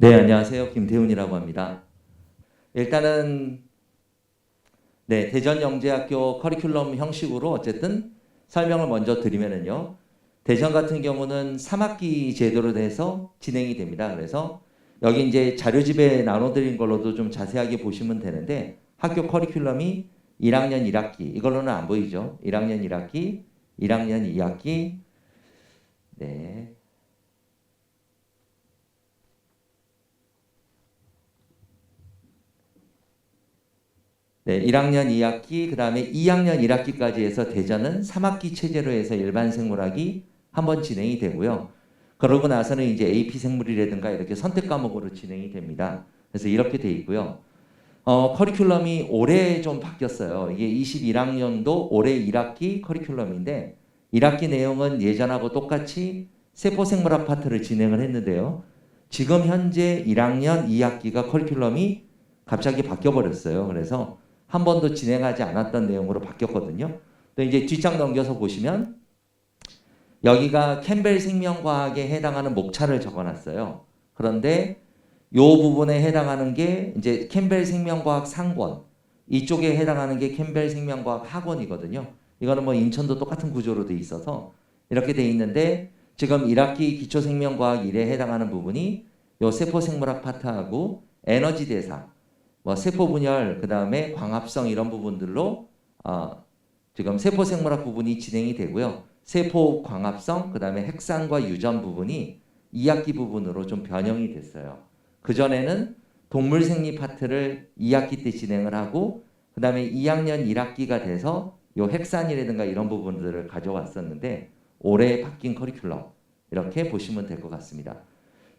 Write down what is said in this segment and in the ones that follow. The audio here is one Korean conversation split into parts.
네, 안녕하세요. 김태훈이라고 합니다. 일단은 대전영재학교 커리큘럼 형식으로 어쨌든 설명을 먼저 드리면은요. 대전 같은 경우는 3학기 제도로 돼서 진행이 됩니다. 그래서 여기 이제 자료집에 나눠드린 걸로도 좀 자세하게 보시면 되는데 학교 커리큘럼이 1학년 1학기 이걸로는 안 보이죠. 1학년 1학기, 1학년 2학기, 네. 네, 1학년 2학기, 그 다음에 2학년 1학기까지 해서 대전은 3학기 체제로 해서 일반 생물학이 한번 진행이 되고요. 그러고 나서는 이제 AP 생물이라든가 이렇게 선택 과목으로 진행이 됩니다. 그래서 이렇게 돼 있고요. 커리큘럼이 올해 좀 바뀌었어요. 이게 21학년도 올해 1학기 커리큘럼인데 1학기 내용은 예전하고 똑같이 세포생물학 파트를 진행을 했는데요. 지금 현재 1학년 2학기가 커리큘럼이 갑자기 바뀌어 버렸어요. 그래서 한 번도 진행하지 않았던 내용으로 바뀌었거든요. 또 이제 뒷장 넘겨서 보시면 여기가 캠벨 생명과학에 해당하는 목차를 적어놨어요. 그런데 요 부분에 해당하는 게 이제 캠벨 생명과학 상권, 이쪽에 해당하는 게 캠벨 생명과학 학원이거든요. 이거는 뭐 인천도 똑같은 구조로 돼 있어서 이렇게 돼 있는데 지금 1학기 기초생명과학 1에 해당하는 부분이 요 세포생물학 파트하고 에너지 대사, 뭐 세포 분열, 그 다음에 광합성 이런 부분들로 지금 세포 생물학 부분이 진행이 되고요. 세포 광합성, 그 다음에 핵산과 유전 부분이 2학기 부분으로 좀 변형이 됐어요. 그 전에는 동물 생리 파트를 2학기 때 진행을 하고, 그 다음에 2학년 1학기가 돼서 요 핵산이라든가 이런 부분들을 가져왔었는데 올해 바뀐 커리큘럼 이렇게 보시면 될 것 같습니다.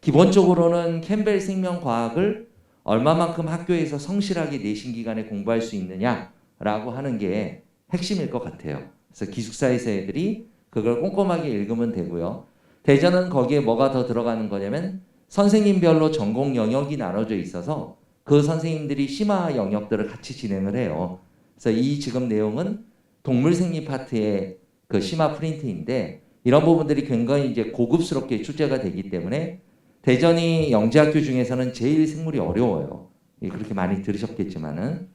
기본적으로는 캠벨 생명과학을 얼마만큼 학교에서 성실하게 내신 기간에 공부할 수 있느냐라고 하는 게 핵심일 것 같아요. 그래서 기숙사에서 애들이 그걸 꼼꼼하게 읽으면 되고요. 대전은 거기에 뭐가 더 들어가는 거냐면 선생님별로 전공 영역이 나눠져 있어서 그 선생님들이 심화 영역들을 같이 진행을 해요. 그래서 이 지금 내용은 동물 생리 파트의 그 심화 프린트인데 이런 부분들이 굉장히 이제 고급스럽게 출제가 되기 때문에 대전이 영재학교 중에서는 제일 생물이 어려워요. 그렇게 많이 들으셨겠지만은.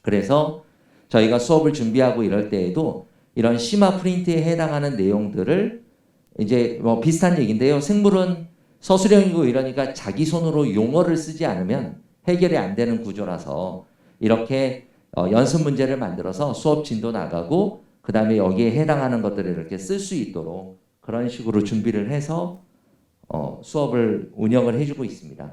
그래서 저희가 수업을 준비하고 이럴 때에도 이런 심화 프린트에 해당하는 내용들을 이제 뭐 비슷한 얘기인데요. 생물은 서술형이고 이러니까 자기 손으로 용어를 쓰지 않으면 해결이 안 되는 구조라서 이렇게 연습 문제를 만들어서 수업 진도 나가고 그 다음에 여기에 해당하는 것들을 이렇게 쓸 수 있도록 그런 식으로 준비를 해서 수업을 운영을 해주고 있습니다.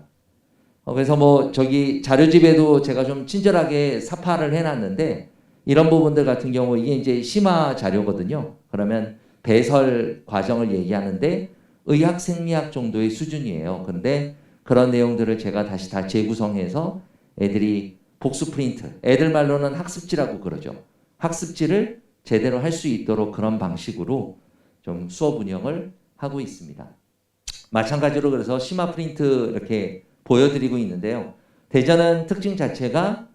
그래서 뭐 저기 자료집에도 제가 좀 친절하게 사파를 해놨는데 이런 부분들 같은 경우 이게 이제 심화 자료거든요. 그러면 배설 과정을 얘기하는데 의학 생리학 정도의 수준이에요. 그런데 그런 내용들을 제가 다시 다 재구성해서 애들이 복수 프린트, 애들 말로는 학습지라고 그러죠. 학습지를 제대로 할 수 있도록 그런 방식으로 좀 수업 운영을 하고 있습니다. 마찬가지로 그래서 심화 프린트 이렇게 보여드리고 있는데요. 대전은 특징 자체가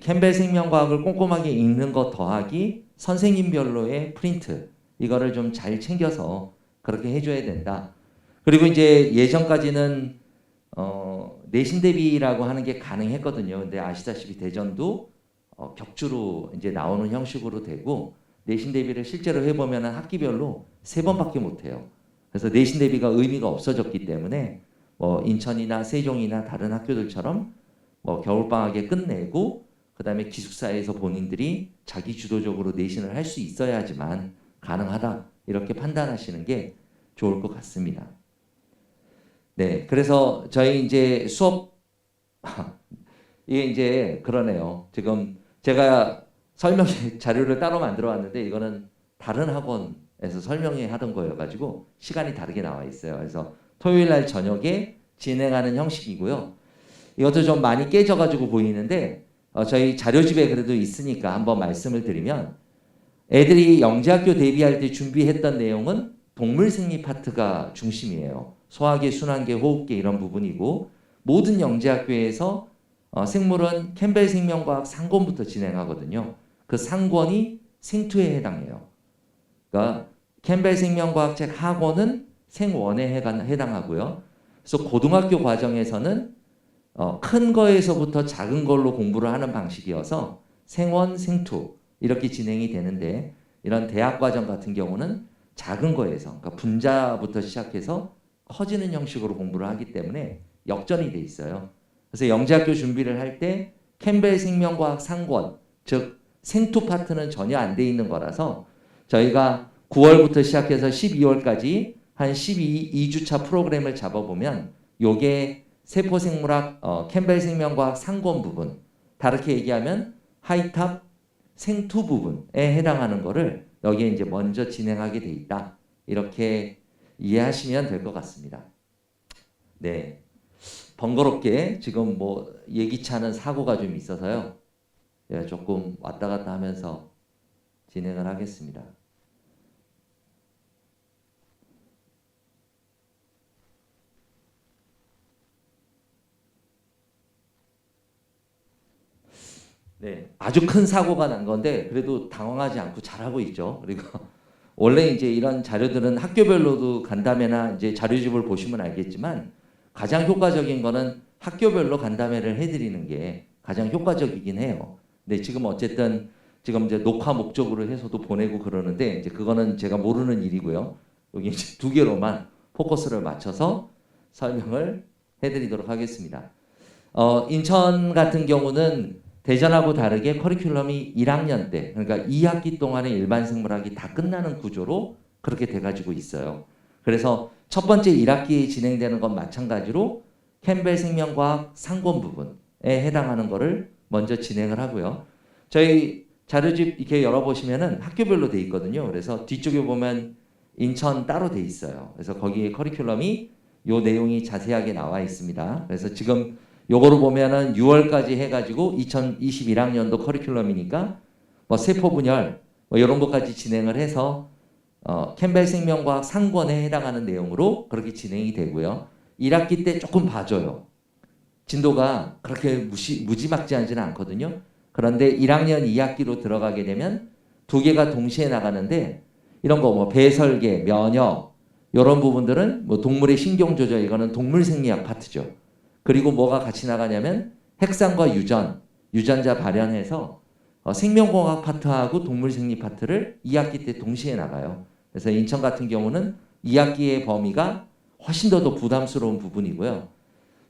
캠벨 생명과학을 꼼꼼하게 읽는 것 더하기 선생님별로의 프린트 이거를 좀 잘 챙겨서 그렇게 해줘야 된다. 그리고 이제 예전까지는 내신 대비라고 하는 게 가능했거든요. 근데 아시다시피 대전도 격주로 이제 나오는 형식으로 되고 내신 대비를 실제로 해보면 학기별로 3번밖에 못해요. 그래서 내신 대비가 의미가 없어졌기 때문에 뭐 인천이나 세종이나 다른 학교들처럼 뭐 겨울방학에 끝내고 그 다음에 기숙사에서 본인들이 자기 주도적으로 내신을 할 수 있어야지만 가능하다 이렇게 판단하시는 게 좋을 것 같습니다. 네, 그래서 저희 이제 수업 이게 이제 그러네요. 지금 제가 설명 자료를 따로 만들어 왔는데 이거는 다른 학원에서 설명회 하던 거여가지고 시간이 다르게 나와 있어요. 그래서 토요일 날 저녁에 진행하는 형식이고요. 이것도 좀 많이 깨져가지고 보이는데 저희 자료집에 그래도 있으니까 한번 말씀을 드리면 애들이 영재학교 대비할 때 준비했던 내용은 동물 생리 파트가 중심이에요. 소화계, 순환계, 호흡계 이런 부분이고 모든 영재학교에서 생물은 캠벨 생명과학 상권부터 진행하거든요. 그 상권이 생투에 해당해요. 그러니까 캠벨 생명과학책 학원은 생원에 해당하고요. 그래서 고등학교 과정에서는 큰 거에서부터 작은 걸로 공부를 하는 방식이어서 생원, 생투 이렇게 진행이 되는데 이런 대학 과정 같은 경우는 작은 거에서 그러니까 분자부터 시작해서 커지는 형식으로 공부를 하기 때문에 역전이 돼 있어요. 그래서 영재학교 준비를 할 때 캠벨 생명과학 상권 즉 생투 파트는 전혀 안 돼 있는 거라서 저희가 9월부터 시작해서 12월까지 한 2주차 프로그램을 잡아보면 요게 세포생물학 캠벨 생명과학 상권 부분 다르게 얘기하면 하이탑 생투 부분에 해당하는 거를 여기에 이제 먼저 진행하게 돼 있다. 이렇게 이해하시면 될 것 같습니다. 네. 번거롭게 지금 뭐 예기치 않은 사고가 좀 있어서요. 조금 왔다 갔다 하면서 진행을 하겠습니다. 네, 아주 큰 사고가 난 건데 그래도 당황하지 않고 잘하고 있죠. 그리고 원래 이제 이런 자료들은 학교별로도 간담회나 이제 자료집을 보시면 알겠지만 가장 효과적인 거는 학교별로 간담회를 해드리는 게 가장 효과적이긴 해요. 근데 지금 어쨌든 지금 이제 녹화 목적으로 해서도 보내고 그러는데 이제 그거는 제가 모르는 일이고요. 여기 이제 두 개로만 포커스를 맞춰서 설명을 해드리도록 하겠습니다. 인천 같은 경우는 대전하고 다르게 커리큘럼이 1학년 때 그러니까 2학기 동안의 일반 생물학이 다 끝나는 구조로 그렇게 돼가지고 있어요. 그래서 첫 번째 1학기에 진행되는 건 마찬가지로 캠벨 생명과학 상권 부분에 해당하는 거를 먼저 진행을 하고요. 저희 자료집 이렇게 열어보시면은 학교별로 돼 있거든요. 그래서 뒤쪽에 보면 인천 따로 돼 있어요. 그래서 거기에 커리큘럼이 요 내용이 자세하게 나와 있습니다. 그래서 지금 요거를 보면은 6월까지 해가지고 2021학년도 커리큘럼이니까 뭐 세포 분열 뭐 이런 것까지 진행을 해서 캠벨 생명과학 상권에 해당하는 내용으로 그렇게 진행이 되고요. 1학기 때 조금 봐줘요. 진도가 그렇게 무지막지하지는 않거든요. 그런데 1학년 2학기로 들어가게 되면 두 개가 동시에 나가는데 이런 거 뭐 배설계, 면역 이런 부분들은 뭐 동물의 신경 조절 이거는 동물 생리학 파트죠. 그리고 뭐가 같이 나가냐면 핵산과 유전자 발현해서 생명공학 파트하고 동물생리 파트를 2학기 때 동시에 나가요. 그래서 인천 같은 경우는 2학기의 범위가 훨씬 더 부담스러운 부분이고요.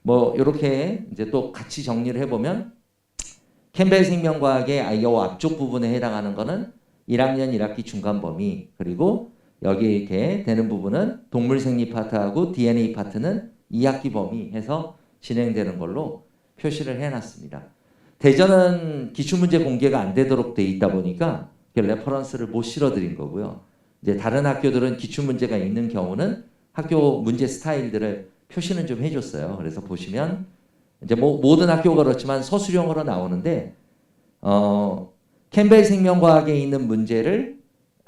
뭐 이렇게 이제 또 같이 정리를 해보면 캠벨 생명과학의 이 앞쪽 부분에 해당하는 거는 1학년 1학기 중간 범위 그리고 여기 이렇게 되는 부분은 동물생리 파트하고 DNA 파트는 2학기 범위 해서 진행되는 걸로 표시를 해놨습니다. 대전은 기출문제 공개가 안 되도록 돼 있다 보니까 레퍼런스를 못 실어드린 거고요. 이제 다른 학교들은 기출문제가 있는 경우는 학교 문제 스타일들을 표시는 좀 해줬어요. 그래서 보시면 이제 뭐 모든 학교가 그렇지만 서술형으로 나오는데 캠벨 생명과학에 있는 문제를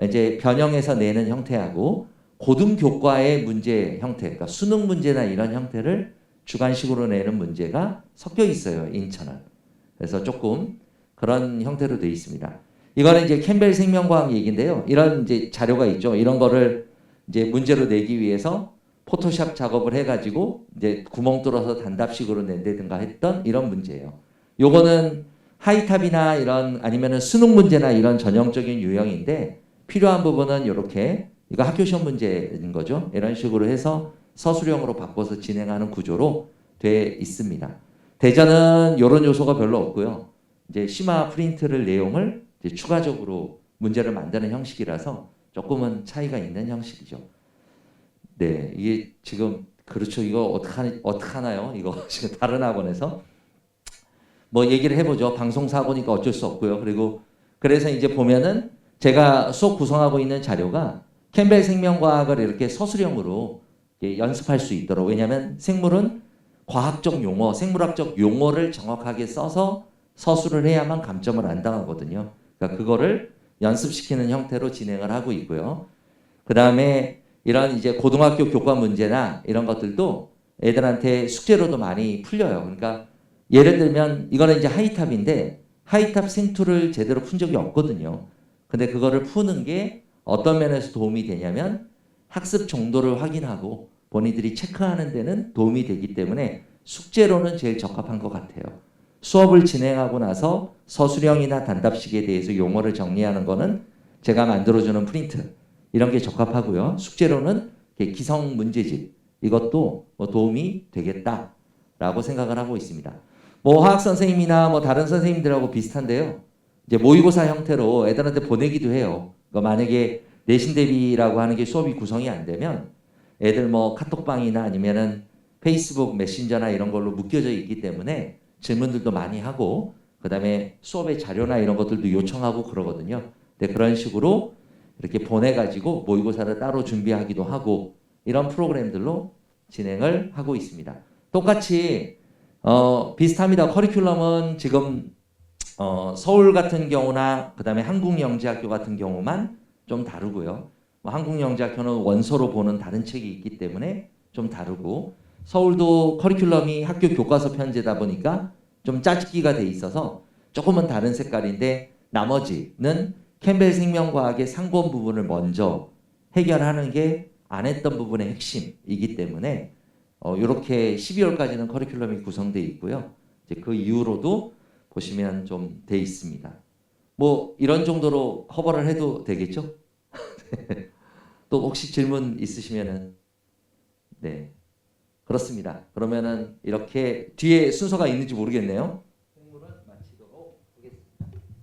이제 변형해서 내는 형태하고 고등교과의 문제 형태, 그러니까 수능 문제나 이런 형태를 주관식으로 내는 문제가 섞여 있어요. 인천은. 그래서 조금 그런 형태로 되어 있습니다. 이거는 이제 캠벨 생명과학 얘기인데요. 이런 이제 자료가 있죠. 이런 거를 이제 문제로 내기 위해서 포토샵 작업을 해가지고 이제 구멍 뚫어서 단답식으로 낸다든가 했던 이런 문제예요. 요거는 하이탑이나 이런 아니면은 수능 문제나 이런 전형적인 유형인데 필요한 부분은 이렇게 이거 학교 시험 문제인 거죠. 이런 식으로 해서 서술형으로 바꿔서 진행하는 구조로 돼 있습니다. 대전은 이런 요소가 별로 없고요. 이제 심화 프린트를 내용을 이제 추가적으로 문제를 만드는 형식이라서 조금은 차이가 있는 형식이죠. 네, 이게 지금 그렇죠. 이거 어떡하나요? 이거 지금 다른 학원에서 뭐 얘기를 해보죠. 방송 사고니까 어쩔 수 없고요. 그리고 그래서 이제 보면은 제가 수업 구성하고 있는 자료가 캠벨 생명과학을 이렇게 서술형으로 연습할 수 있도록. 왜냐하면 생물은 과학적 용어, 생물학적 용어를 정확하게 써서 서술을 해야만 감점을 안 당하거든요. 그러니까 그거를 연습시키는 형태로 진행을 하고 있고요. 그 다음에 이런 이제 고등학교 교과 문제나 이런 것들도 애들한테 숙제로도 많이 풀려요. 그러니까 예를 들면 이거는 이제 하이탑인데 하이탑 생투를 제대로 푼 적이 없거든요. 근데 그거를 푸는 게 어떤 면에서 도움이 되냐면 학습 정도를 확인하고 본인들이 체크하는 데는 도움이 되기 때문에 숙제로는 제일 적합한 것 같아요. 수업을 진행하고 나서 서술형이나 단답식에 대해서 용어를 정리하는 거는 제가 만들어주는 프린트 이런 게 적합하고요. 숙제로는 기성 문제집 이것도 뭐 도움이 되겠다라고 생각을 하고 있습니다. 뭐 화학 선생님이나 뭐 다른 선생님들하고 비슷한데요. 이제 모의고사 형태로 애들한테 보내기도 해요. 그러니까 만약에 내신 대비라고 하는 게 수업이 구성이 안 되면 애들 뭐 카톡방이나 아니면은 페이스북 메신저나 이런 걸로 묶여져 있기 때문에 질문들도 많이 하고 그다음에 수업의 자료나 이런 것들도 요청하고 그러거든요. 근데 그런 식으로 이렇게 보내가지고 모의고사를 따로 준비하기도 하고 이런 프로그램들로 진행을 하고 있습니다. 똑같이 비슷합니다. 커리큘럼은 지금 서울 같은 경우나 그다음에 한국영재학교 같은 경우만 좀 다르고요. 뭐 한국영재학교는 원서로 보는 다른 책이 있기 때문에 좀 다르고 서울도 커리큘럼이 학교 교과서 편제다 보니까 좀 짜집기가 돼 있어서 조금은 다른 색깔인데 나머지는 캠벨 생명과학의 상권 부분을 먼저 해결하는 게 안 했던 부분의 핵심이기 때문에 이렇게 12월까지는 커리큘럼이 구성되어 있고요. 이제 그 이후로도 보시면 좀 돼 있습니다. 뭐 이런 정도로 커버를 해도 되겠죠? 또 혹시 질문 있으시면은 네 그렇습니다. 그러면은 이렇게 뒤에 순서가 있는지 모르겠네요.